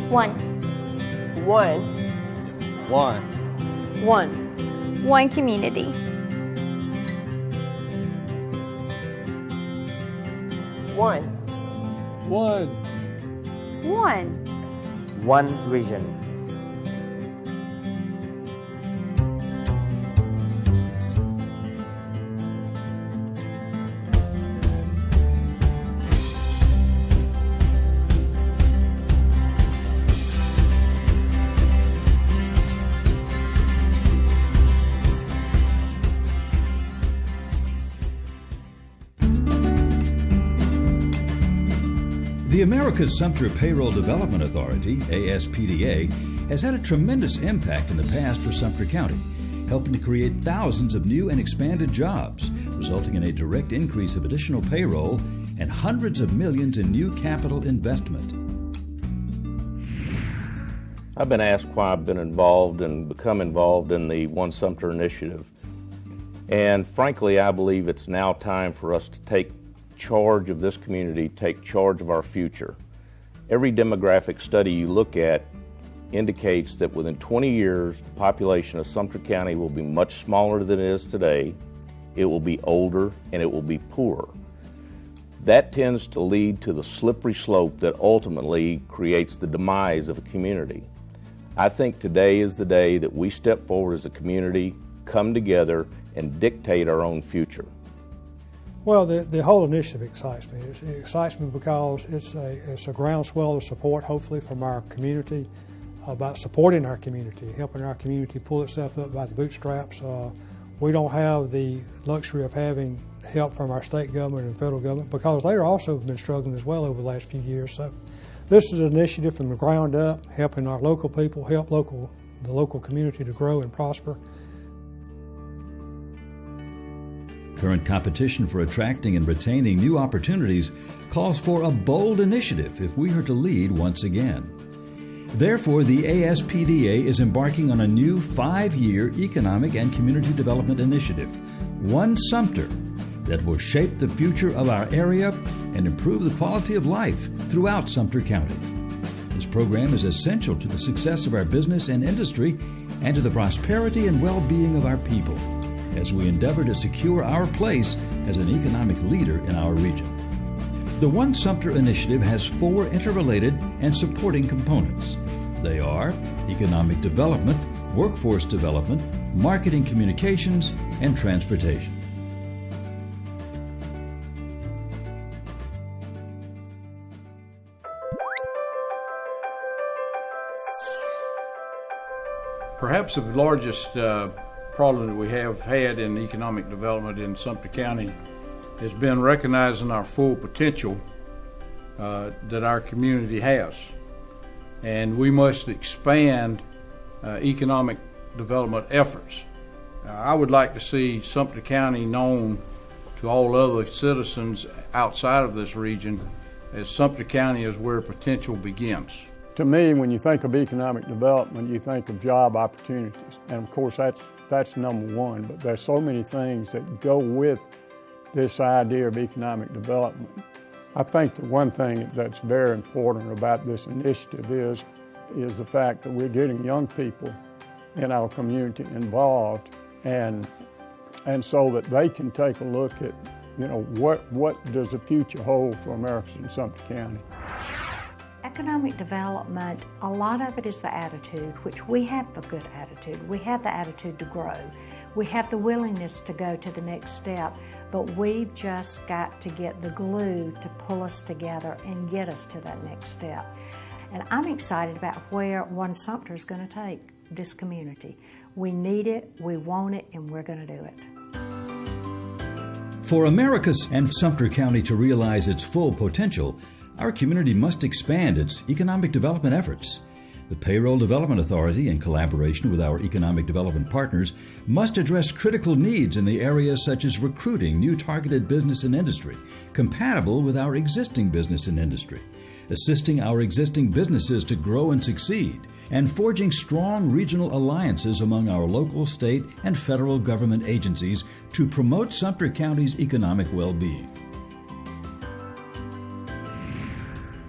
1. 1. 1. 1. 1 community. 1. 1. 1. 1 region. The America's Sumter Payroll Development Authority, ASPDA, has had a tremendous impact in the past for Sumter County, helping to create thousands of new and expanded jobs, resulting in a direct increase of additional payroll and hundreds of millions in new capital investment. I've been asked why I've been involved and become involved in the One Sumter initiative. And frankly, I believe it's now time for us to take charge of this community, take charge of our future. Every demographic study you look at indicates that within 20 years, the population of Sumter County will be much smaller than it is today, it will be older, and it will be poorer. That tends to lead to the slippery slope that ultimately creates the demise of a community. I think today is the day that we step forward as a community, come together, and dictate our own future. Well, the whole initiative excites me. It excites me because it's a groundswell of support, hopefully, from our community, about supporting our community, helping our community pull itself up by the bootstraps. We don't have the luxury of having help from our state government and federal government because they also have been struggling as well over the last few years. So this is an initiative from the ground up, helping our local people, help the local community to grow and prosper. Current competition for attracting and retaining new opportunities calls for a bold initiative if we are to lead once again. Therefore, the ASPDA is embarking on a new 5-year economic and community development initiative, One Sumter, that will shape the future of our area and improve the quality of life throughout Sumter County. This program is essential to the success of our business and industry and to the prosperity and well-being of our people, as we endeavor to secure our place as an economic leader in our region. The One Sumter initiative has 4 interrelated and supporting components. They are economic development, workforce development, marketing communications, and transportation. Perhaps the largest problem that we have had in economic development in Sumter County has been recognizing our full potential that our community has. And we must expand economic development efforts. I would like to see Sumter County known to all other citizens outside of this region as Sumter County is where potential begins. To me, when you think of economic development, you think of job opportunities. And of course, that's number one, but there's so many things that go with this idea of economic development. I think the one thing that's very important about this initiative is the fact that we're getting young people in our community involved and so that they can take a look at, what does the future hold for Americans in Sumter County. Economic development, a lot of it is the attitude, which we have a good attitude. We have the attitude to grow. We have the willingness to go to the next step, but we've just got to get the glue to pull us together and get us to that next step. And I'm excited about where One Sumter is going to take this community. We need it, we want it, and we're going to do it. For Americus and Sumter County to realize its full potential, our community must expand its economic development efforts. The Payroll Development Authority, in collaboration with our economic development partners, must address critical needs in the areas such as recruiting new targeted business and industry, compatible with our existing business and industry, assisting our existing businesses to grow and succeed, and forging strong regional alliances among our local, state, and federal government agencies to promote Sumter County's economic well-being.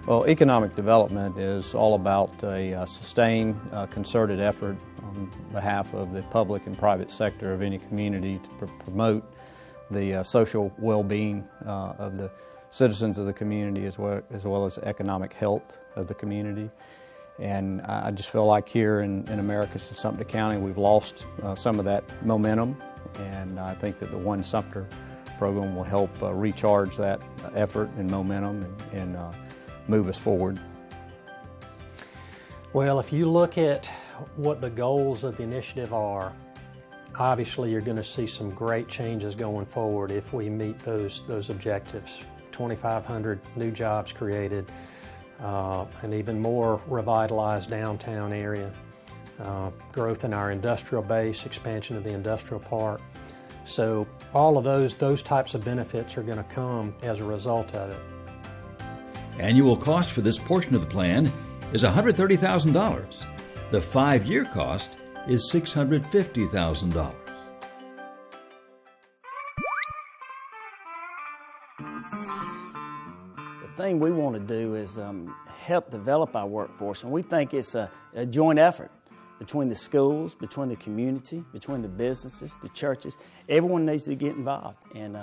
Well, economic development is all about a sustained, concerted effort on behalf of the public and private sector of any community to promote the social well-being of the citizens of the community as well as economic health of the community. And I just feel like here in Americus and Sumter County we've lost some of that momentum, and I think that the One Sumter program will help recharge that effort and momentum and move us forward. Well, if you look at what the goals of the initiative are, obviously you're going to see some great changes going forward if we meet those objectives. 2,500 new jobs created, an even more revitalized downtown area, growth in our industrial base, expansion of the industrial park. So all of those types of benefits are going to come as a result of it. Annual cost for this portion of the plan is $130,000. The 5-year cost is $650,000. The thing we want to do is help develop our workforce, and we think it's a joint effort between the schools, between the community, between the businesses, the churches. Everyone needs to get involved. And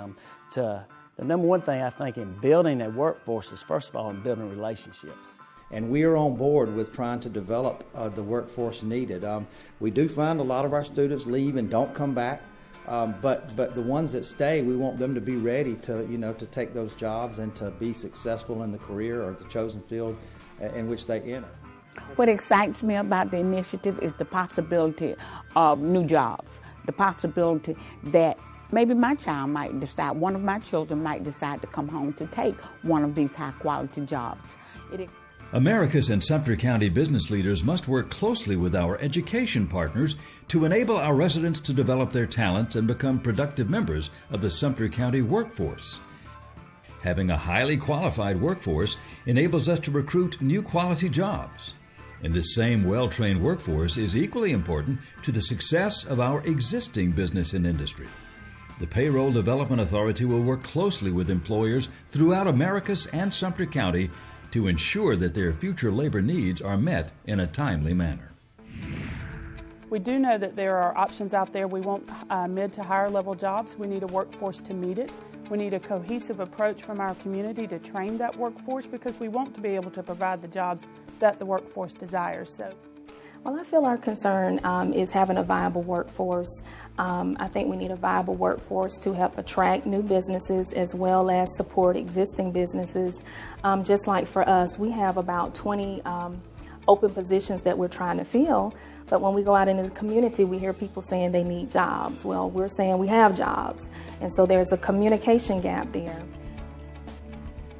the number one thing I think in building a workforce is, first of all, in building relationships. And we are on board with trying to develop the workforce needed. We do find a lot of our students leave and don't come back, but the ones that stay, we want them to be ready to take those jobs and to be successful in the career or the chosen field in which they enter. What excites me about the initiative is the possibility of new jobs, the possibility that maybe my child might decide, one of my children might decide to come home to take one of these high-quality jobs. Americus and Sumter County business leaders must work closely with our education partners to enable our residents to develop their talents and become productive members of the Sumter County workforce. Having a highly qualified workforce enables us to recruit new quality jobs. And this same well-trained workforce is equally important to the success of our existing business and industry. The Payroll Development Authority will work closely with employers throughout Americus and Sumter County to ensure that their future labor needs are met in a timely manner. We do know that there are options out there. We want mid to higher level jobs. We need a workforce to meet it. We need a cohesive approach from our community to train that workforce because we want to be able to provide the jobs that the workforce desires. Well, I feel our concern is having a viable workforce. I think we need a viable workforce to help attract new businesses as well as support existing businesses. Just like for us, we have about 20 open positions that we're trying to fill, but when we go out into the community, we hear people saying they need jobs. Well, we're saying we have jobs, and so there's a communication gap there.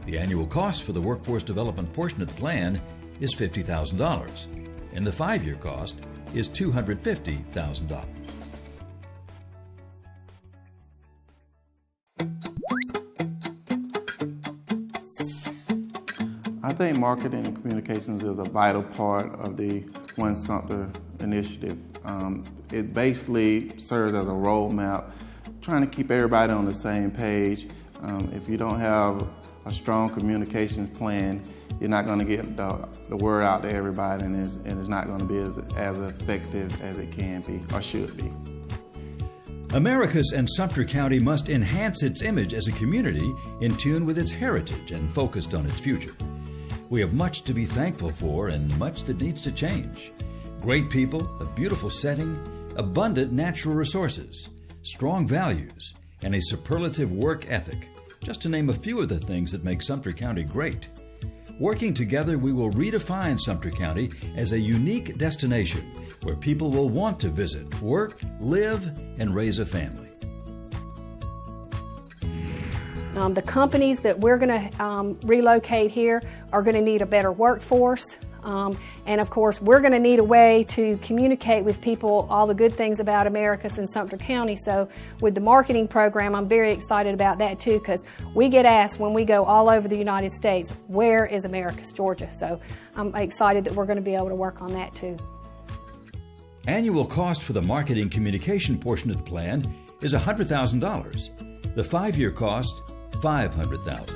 The annual cost for the workforce development portion of the plan is $50,000, and the 5-year cost is $250,000. I think marketing and communications is a vital part of the One Sumter initiative. It basically serves as a roadmap, trying to keep everybody on the same page. If you don't have a strong communications plan, you're not going to get the word out to everybody, and it's not going to be as effective as it can be or should be. Americus and Sumter County must enhance its image as a community in tune with its heritage and focused on its future. We have much to be thankful for and much that needs to change. Great people, a beautiful setting, abundant natural resources, strong values, and a superlative work ethic, just to name a few of the things that make Sumter County great. Working together, we will redefine Sumter County as a unique destination where people will want to visit, work, live, and raise a family. The companies that we're going to relocate here are going to need a better workforce. And of course, we're going to need a way to communicate with people all the good things about Americus and Sumter County. So with the marketing program, I'm very excited about that too, because we get asked when we go all over the United States, where is Americus, Georgia? So I'm excited that we're going to be able to work on that too. Annual cost for the marketing communication portion of the plan is $100,000. The 5-year cost, $500,000.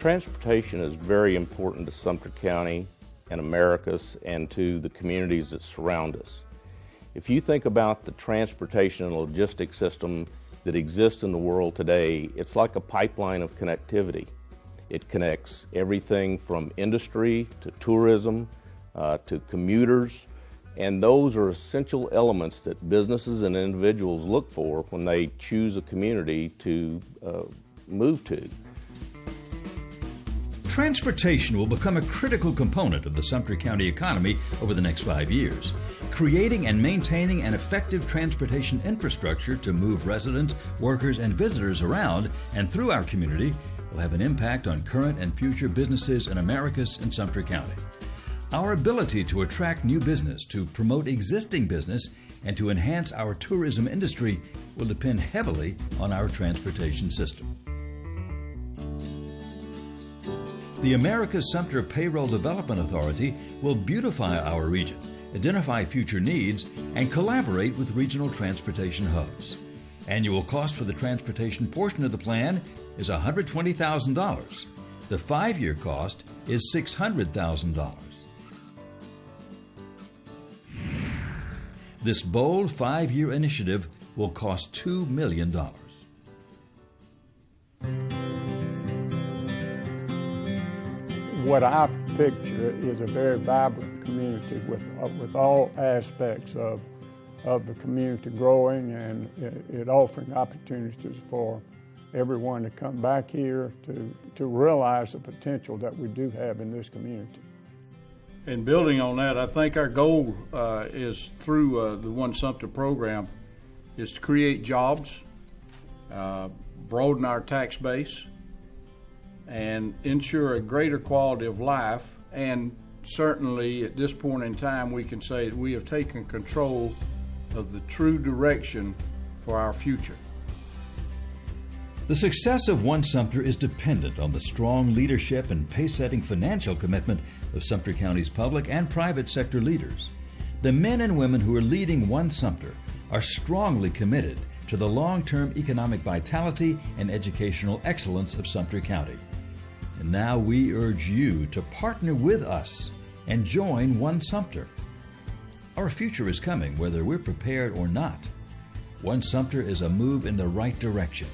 Transportation is very important to Sumter County and Americus and to the communities that surround us. If you think about the transportation and logistics system that exists in the world today, it's like a pipeline of connectivity. It connects everything from industry to tourism to commuters, and those are essential elements that businesses and individuals look for when they choose a community to move to. Transportation will become a critical component of the Sumter County economy over the next 5 years. Creating and maintaining an effective transportation infrastructure to move residents, workers, and visitors around and through our community will have an impact on current and future businesses in Americus and Sumter County. Our ability to attract new business, to promote existing business, and to enhance our tourism industry will depend heavily on our transportation system. The Americas Sumter Payroll Development Authority will beautify our region, identify future needs, and collaborate with regional transportation hubs. Annual cost for the transportation portion of the plan is $120,000. The 5-year cost is $600,000. This bold 5-year initiative will cost $2 million. What I picture is a very vibrant community with all aspects of the community growing, and it offering opportunities for everyone to come back here to realize the potential that we do have in this community. And building on that, I think our goal is through the One Sumter program is to create jobs, broaden our tax base, and ensure a greater quality of life. And certainly at this point in time, we can say that we have taken control of the true direction for our future. The success of One Sumter is dependent on the strong leadership and pace-setting financial commitment of Sumter County's public and private sector leaders. The men and women who are leading One Sumter are strongly committed to the long-term economic vitality and educational excellence of Sumter County. And now we urge you to partner with us and join One Sumter. Our future is coming whether we're prepared or not. One Sumter is a move in the right direction,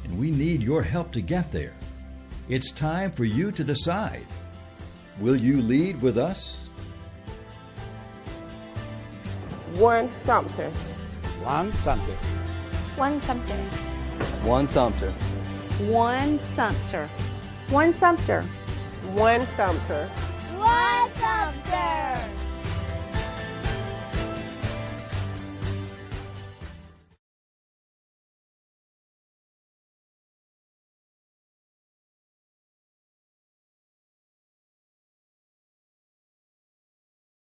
and we need your help to get there. It's time for you to decide. Will you lead with us? One Sumter. One Sumter. One Sumter. One Sumter. One Sumter. One Sumter. One Sumter. One Sumter.